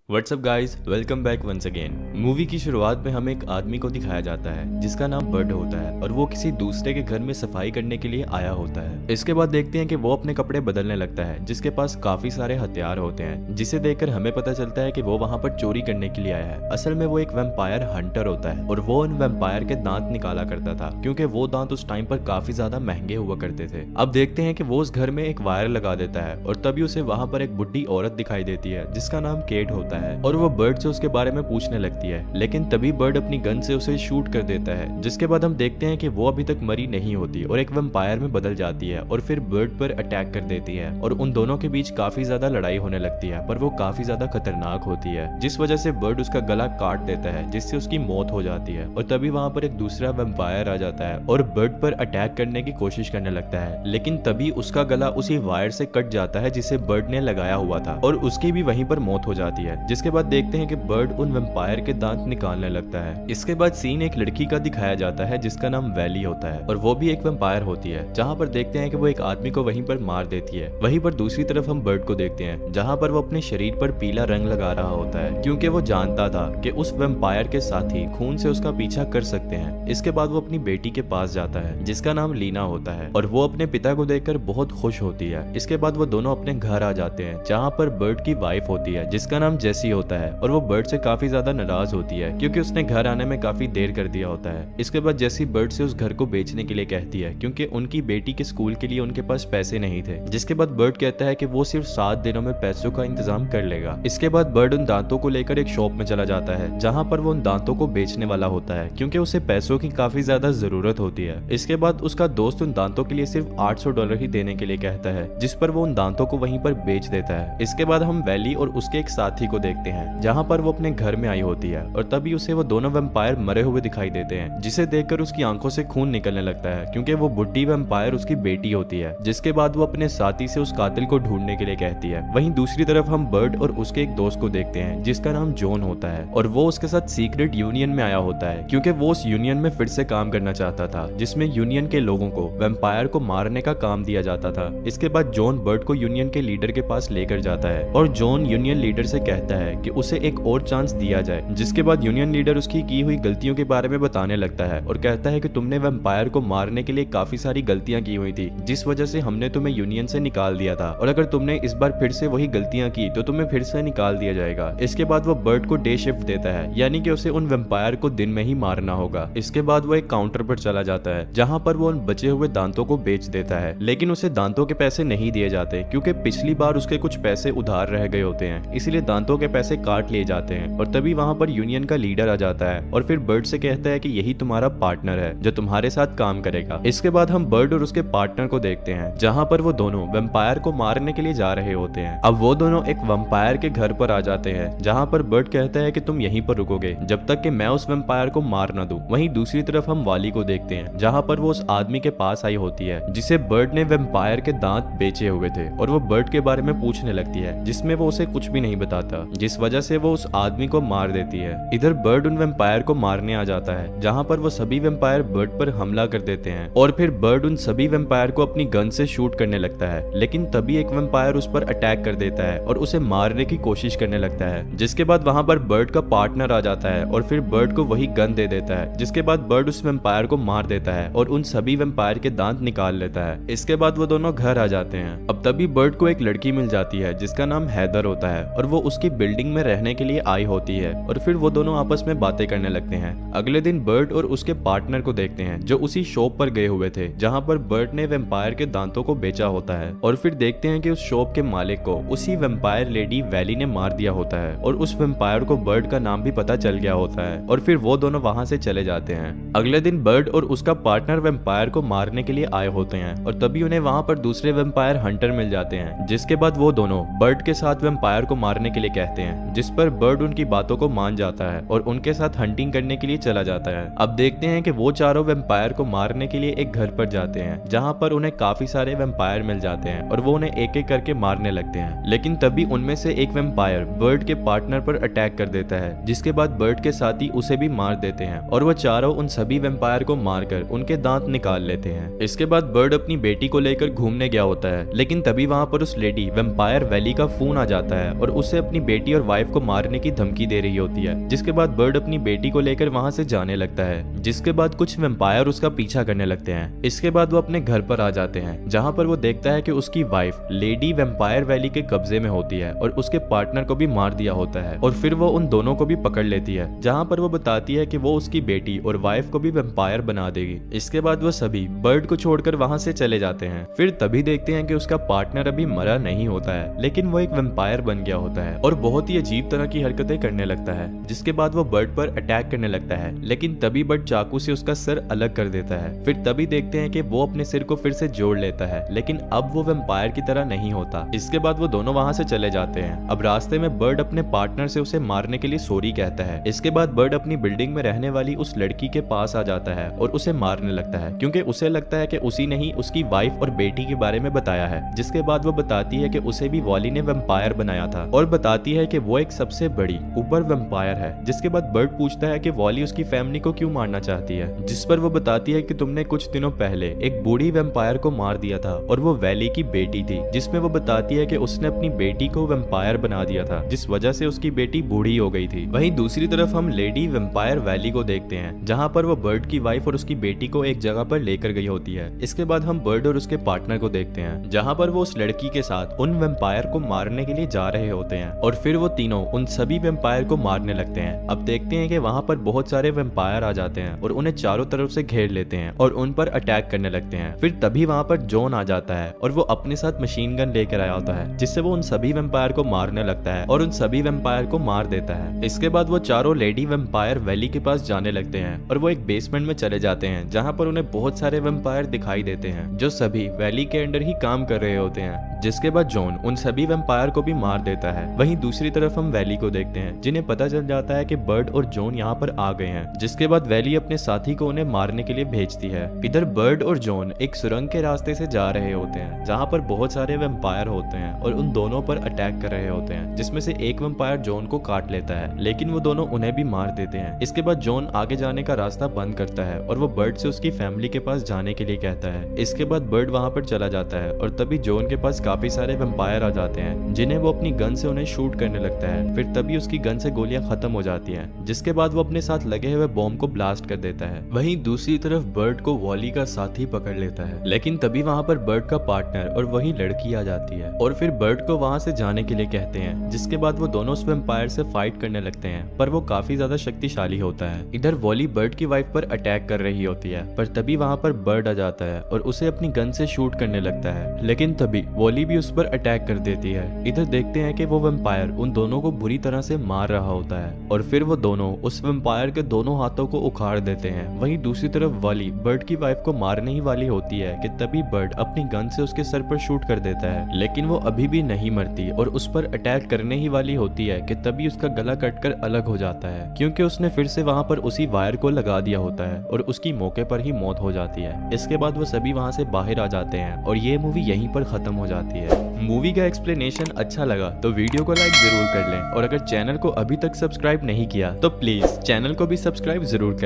WhatsApp guys, welcome back once again. Movie की शुरुआत में हमें एक आदमी को दिखाया जाता है जिसका नाम बर्ड होता है और वो किसी दूसरे के घर में सफाई करने के लिए आया होता है। इसके बाद देखते हैं कि वो अपने कपड़े बदलने लगता है जिसके पास काफी सारे हथियार होते हैं, जिसे देखकर हमें पता चलता है कि वो वहाँ पर चोरी करने के लिए आया है। असल में वो एक वैम्पायर हंटर होता है और वो उन वैम्पायर के दांत निकाला करता था क्योंकि वो दांत उस टाइम पर काफी ज्यादा महंगे हुआ करते थे। अब देखते हैं कि वो उस घर में एक वायर लगा देता है और तभी उसे वहाँ पर एक बुढ़ी औरत दिखाई देती है जिसका नाम केट होता है और वो बर्ड से उसके बारे में पूछने लगती है, लेकिन तभी बर्ड अपनी गन से उसे शूट कर देता है। जिसके बाद हम देखते हैं कि वो अभी तक मरी नहीं होती और एक वैम्पायर में बदल जाती है और फिर बर्ड पर अटैक कर देती है और उन दोनों के बीच काफी ज्यादा लड़ाई होने लगती है, पर वो काफी ज्यादा खतरनाक होती है जिस वजह से बर्ड उसका गला काट देता है जिससे उसकी मौत हो जाती है। और तभी वहां पर एक दूसरा वैम्पायर आ जाता है और बर्ड पर अटैक करने की कोशिश करने लगता है, लेकिन तभी उसका गला उसी वायर से कट जाता है जिसे बर्ड ने लगाया हुआ था और उसकी भी वहीं पर मौत हो जाती है। जिसके बाद देखते हैं कि बर्ड उन वैम्पायर के दांत निकालने लगता है। इसके बाद सीन एक लड़की का दिखाया जाता है जिसका नाम वैली होता है और वो भी एक वैम्पायर होती है, जहां पर देखते हैं कि वो एक आदमी को वहीं पर मार देती है। वहीं पर दूसरी तरफ हम बर्ड को देखते हैं जहां पर वो अपने शरीर पर पीला रंग लगा रहा होता है क्योंकि वो जानता था कि उस वैम्पायर के साथी खून से उसका पीछा कर सकते हैं। इसके बाद वो अपनी बेटी के पास जाता है जिसका नाम लीना होता है और वो अपने पिता को देखकर बहुत खुश होती है। इसके बाद वो दोनों अपने घर आ जाते हैं जहाँ पर बर्ड की वाइफ होती है जिसका नाम जेसी होता है और वो बर्ड से काफी ज्यादा नाराज होती है क्योंकि उसने घर आने में काफी देर कर दिया होता है। इसके बाद जेसी बर्ड से उस घर को बेचने के लिए कहती है क्योंकि उनकी बेटी के स्कूल के लिए उनके पास पैसे नहीं थे। जिसके बाद बर्ड कहता है कि वो सिर्फ 7 दिनों में पैसों का इंतजाम कर लेगा। इसके बाद बर्ड उन दांतों को लेकर एक शॉप में चला जाता है जहाँ पर वो उन दांतों को बेचने वाला होता है क्योंकि उसे पैसों की काफी ज्यादा जरूरत होती है। इसके बाद उसका दोस्त उन दांतों के लिए सिर्फ $800 ही देने के लिए कहता है, जिस पर वो उन दांतों को वहीं पर बेच देता है। इसके बाद हम वैली और उसके एक साथी को देखते हैं जहाँ पर वो अपने घर में आई होती है और तभी उसे वो दोनों वैम्पायर मरे हुए दिखाई देते हैं, जिसे देखकर उसकी आंखों से खून निकलने लगता है क्योंकि वो बुढ़ी वैम्पायर उसकी बेटी होती है। जिसके बाद वो अपने साथी से उस कातिल को ढूंढने के लिए कहती है। वहीं दूसरी तरफ हम बर्ड और उसके एक दोस्त को देखते हैं जिसका नाम जॉन होता है और वो उसके साथ सीक्रेट यूनियन में आया होता है क्योंकि वो उस यूनियन में फिर से काम करना चाहता था जिसमें यूनियन के लोगों को वैम्पायर को मारने का काम दिया जाता था। इसके बाद जॉन बर्ड को यूनियन के लीडर के पास लेकर जाता है और जॉन यूनियन लीडर से कहता है कि उसे एक और चांस दिया जाए। जिसके बाद यूनियन लीडर उसकी की हुई गलतियों के बारे में बताने लगता है और कहता है कि तुमने वैम्पायर को मारने के लिए काफी सारी गलतियां की हुई थी जिस वजह से हमने तुम्हें यूनियन से निकाल दिया था और अगर तुमने इस बार फिर से वही गलतियां की तो तुम्हें फिर से निकाल दिया जाएगा। इसके बाद वो बर्ड को डे शिफ्ट देता है, यानी कि उसे उन वैम्पायर को दिन में ही मारना होगा। इसके बाद वो एक काउंटर पर चला जाता है जहाँ पर वो उन बचे हुए दांतों को बेच देता है, लेकिन उसे दांतों के पैसे नहीं दिए जाते क्योंकि पिछली बार उसके कुछ पैसे उधार रह गए होते हैं, इसलिए दांतों के पैसे काट लिए जाते हैं। और तभी वहाँ पर यूनियन का लीडर आ जाता है और फिर बर्ड से कहता है कि यही तुम्हारा पार्टनर है जो तुम्हारे साथ काम करेगा। इसके बाद हम बर्ड और उसके पार्टनर को देखते हैं जहाँ पर वो दोनों वैम्पायर को मारने के लिए जा रहे होते हैं। अब वो दोनों एक वैम्पायर के घर पर आ जाते हैं जहाँ पर बर्ड कहता है कि तुम यहीं पर रुकोगे जब तक कि मैं उस वैम्पायर को मार न दूं। वहीं दूसरी तरफ हम वाली को देखते हैं जहाँ पर वो उस आदमी के पास आई होती है जिसे बर्ड ने वैम्पायर के दांत बेचे हुए थे और वो बर्ड के बारे में पूछने लगती है जिसमें वो उसे कुछ भी नहीं बताता, जिस वजह से वो उस आदमी को मार देती है। इधर बर्ड उन वैम्पायर को मारने आ जाता है जहाँ पर वो सभी वैम्पायर बर्ड पर हमला कर देते हैं और फिर बर्ड उन सभी वैम्पायर को अपनी गन से शूट करने लगता है, लेकिन तभी एक वैम्पायर उस पर अटैक कर देता है और उसे मारने की कोशिश करने लगता है। जिसके बाद वहाँ पर बर्ड का पार्टनर आ जाता है और फिर बर्ड को वही गन दे देता है, जिसके बाद बर्ड उस वैम्पायर को मार देता है और उन सभी वैम्पायर के दांत निकाल लेता है। इसके बाद वो दोनों घर आ जाते हैं। अब तभी बर्ड को एक लड़की मिल जाती है जिसका नाम हैदर होता है और वो उसकी बिल्डिंग में रहने के लिए आई होती है और फिर वो दोनों आपस में बातें करने लगते हैं। अगले दिन बर्ड और उसके पार्टनर को देखते हैं जो उसी शॉप पर गए हुए थे जहाँ पर बर्ड ने वैम्पायर के दांतों को बेचा होता है और फिर देखते हैं कि उस शॉप के मालिक को उसी वैम्पायर लेडी वैली ने मार दिया होता है और उस वैम्पायर को बर्ड का नाम भी पता चल गया होता है और फिर वो दोनों वहां से चले जाते हैं। अगले दिन बर्ड और उसका पार्टनर वैम्पायर को मारने के लिए आए होते हैं और तभी उन्हें वहां पर दूसरे वैम्पायर हंटर मिल जाते हैं, जिसके बाद वो दोनों बर्ड के साथ वैम्पायर को मारने के लिए कहते हैं, जिस पर बर्ड उनकी बातों को मान जाता है और उनके साथ हंटिंग करने के लिए चला जाता है। अब देखते हैं कि वो चारों वैम्पायर को मारने के लिए एक घर पर जाते हैं जहाँ पर उन्हें काफी सारे वैम्पायर मिल जाते हैं और वो उन्हें एक एक करके मारने लगते हैं, लेकिन तभी उनमें से एक वैम्पायर बर्ड के पार्टनर पर अटैक कर देता है, जिसके बाद बर्ड के साथी उसे भी मार देते हैं और वो चारों उन सभी वैम्पायर को मारकर उनके दांत निकाल लेते हैं। इसके बाद बर्ड अपनी बेटी को लेकर घूमने गया होता है, लेकिन तभी वहाँ पर उस लेडी वैम्पायर वैली का फोन आ जाता है और उससे अपनी बेटी और वाइफ को मारने की धमकी दे रही होती है। जिसके बाद बर्ड अपनी बेटी को लेकर वहां से जाने लगता है। जिसके बाद कुछ वेम्पायर उसका पीछा करने लगते हैं। इसके बाद वो अपने घर पर आ जाते हैं, जहाँ पर वो देखता है कि उसकी वाइफ लेडी वेम्पायर वैली के कब्जे में होती है और उसके पार्टनर को भी मार दिया होता है। और फिर वो उन दोनों को भी पकड़ लेती है, जहाँ पर वो बताती है कि वो उसकी बेटी और वाइफ को भी वेम्पायर बना देगी। इसके बाद वो सभी बर्ड को छोड़कर वहां से चले जाते हैं। फिर तभी देखते हैं कि उसका पार्टनर अभी मरा नहीं होता है, लेकिन वो एक वेम्पायर बन गया होता है और बहुत ही अजीब तरह की हरकतें करने लगता है। जिसके बाद वो बर्ड पर अटैक करने लगता है, लेकिन तभी बर्ड चाकू से उसका सर अलग कर देता है। फिर तभी देखते हैं कि वो अपने सिर को फिर से जोड़ लेता है, लेकिन अब वो वेम्पायर की तरह नहीं होता। इसके बाद वो दोनों वहां से चले जाते हैं। अब रास्ते में बर्ड अपने पार्टनर से उसे मारने के लिए सॉरी कहता है। इसके बाद बर्ड अपनी बिल्डिंग में रहने वाली उस लड़की के पास आ जाता है और उसे मारने लगता है, क्योंकि उसे लगता है कि उसी ने ही उसकी वाइफ और बेटी के बारे में बताया है। जिसके बाद वो बताती है कि उसे भी वॉली ने वेम्पायर बनाया था और बताती है कि वो एक सबसे बड़ी ऊपर वेम्पायर है। जिसके बाद बर्ड पूछता है कि वॉली उसकी फैमिली को क्यों मारना चाहती है, जिस पर वो बताती है कि तुमने कुछ दिनों पहले एक बूढ़ी वेम्पायर को मार दिया था और वो वैली की बेटी थी। जिसमें वो बताती है कि उसने अपनी बेटी को वेम्पायर बना दिया था, जिस वजह से उसकी बेटी बूढ़ी हो गई थी। वहीं दूसरी तरफ हम लेडी वेम्पायर वैली को देखते हैं, जहाँ पर वो बर्ड की वाइफ और उसकी बेटी को एक जगह पर लेकर गई होती है। इसके बाद हम बर्ड और उसके पार्टनर को देखते हैं, जहाँ पर वो उस लड़की के साथ उन वेम्पायर को मारने के लिए जा रहे होते हैं और फिर वो तीनों उन सभी वेम्पायर को मारने लगते हैं। अब देखते हैं कि वहाँ पर बहुत सारे वेम्पायर आ जाते हैं और उन्हें चारों तरफ से घेर लेते हैं और उन पर अटैक करने लगते हैं। फिर तभी वहाँ पर जॉन आ जाता है और वो अपने साथ मशीन गन लेकर आया होता है, जिससे वो उन सभी वेम्पायर को मारने लगता है और उन सभी वेम्पायर को मार देता है। इसके बाद वो चारों लेडी वेम्पायर वैली के पास जाने लगते हैं और वो एक बेसमेंट में चले जाते हैं, जहाँ पर उन्हें बहुत सारे वेम्पायर दिखाई देते हैं जो सभी वैली के अंडर ही काम कर रहे होते हैं। जिसके बाद जॉन उन सभी वेम्पायर को भी मार देता है। वहीं दूसरी तरफ हम वैली को देखते हैं, जिन्हें पता चल जाता है कि बर्ड और जॉन यहाँ पर आ गए हैं। जिसके बाद वैली अपने साथी को उन्हें मारने के लिए भेजती है। इधर बर्ड और जॉन एक सुरंग के रास्ते से जा रहे होते हैं, जहाँ पर बहुत सारे वेम्पायर होते हैं और उन दोनों पर अटैक कर रहे होते हैं, जिसमें से एक वेम्पायर जॉन को काट लेता है, लेकिन वो दोनों उन्हें भी मार देते हैं। इसके बाद जॉन आगे जाने का रास्ता बंद करता है और वो बर्ड से उसकी फैमिली के पास जाने के लिए कहता है। इसके बाद बर्ड वहाँ पर चला जाता है और तभी जॉन के पास काफी सारे वेम्पायर आ जाते हैं, जिन्हें वो अपनी गन से उन्हें शूट करने लगता है। फिर तभी उसकी गन से गोलियां खत्म हो जाती हैं, जिसके बाद वो अपने साथ लगे हुए बॉम्ब को ब्लास्ट कर देता है। वहीं दूसरी तरफ बर्ड को वॉली का साथी पकड़ लेता है, लेकिन तभी वहाँ पर बर्ड का पार्टनर और वही लड़की आ जाती है और फिर बर्ड को वहाँ से जाने के लिए कहते हैं। जिसके बाद वो दोनों उस वेम्पायर से फाइट करने लगते हैं, पर वो काफी ज्यादा शक्तिशाली होता है। इधर वॉली बर्ड की वाइफ पर अटैक कर रही होती है, पर तभी वहाँ पर बर्ड आ जाता है और उसे अपनी गन से शूट करने लगता है, लेकिन तभी वॉली भी उस पर अटैक कर देती है। इधर देखते हैं कि वो वेम्पायर उन दोनों को बुरी तरह से मार रहा होता है और फिर वो दोनों उस वेम्पायर के दोनों हाथों को उखाड़ देते हैं। वहीं दूसरी तरफ वॉली बर्ड की वाइफ को मारने ही वाली होती है कि तभी बर्ड अपनी गन से उसके सर पर शूट कर देता है, लेकिन वो अभी भी नहीं मरती और उस पर अटैक करने ही वाली होती है कि तभी उसका गला कटकर अलग हो जाता है, क्योंकि उसने फिर से वहां पर उसी वायर को लगा दिया होता है और उसकी मौके पर ही मौत हो जाती है। इसके बाद वो सभी वहां से बाहर आ जाते हैं और ये मूवी यहीं पर खत्म हो जाती है। मूवी का एक्सप्लेनेशन अच्छा लगा तो वीडियो को लाइक जरूर कर लें और अगर चैनल को अभी तक सब्सक्राइब नहीं किया तो प्लीज चैनल को भी सब्सक्राइब जरूर कर लें।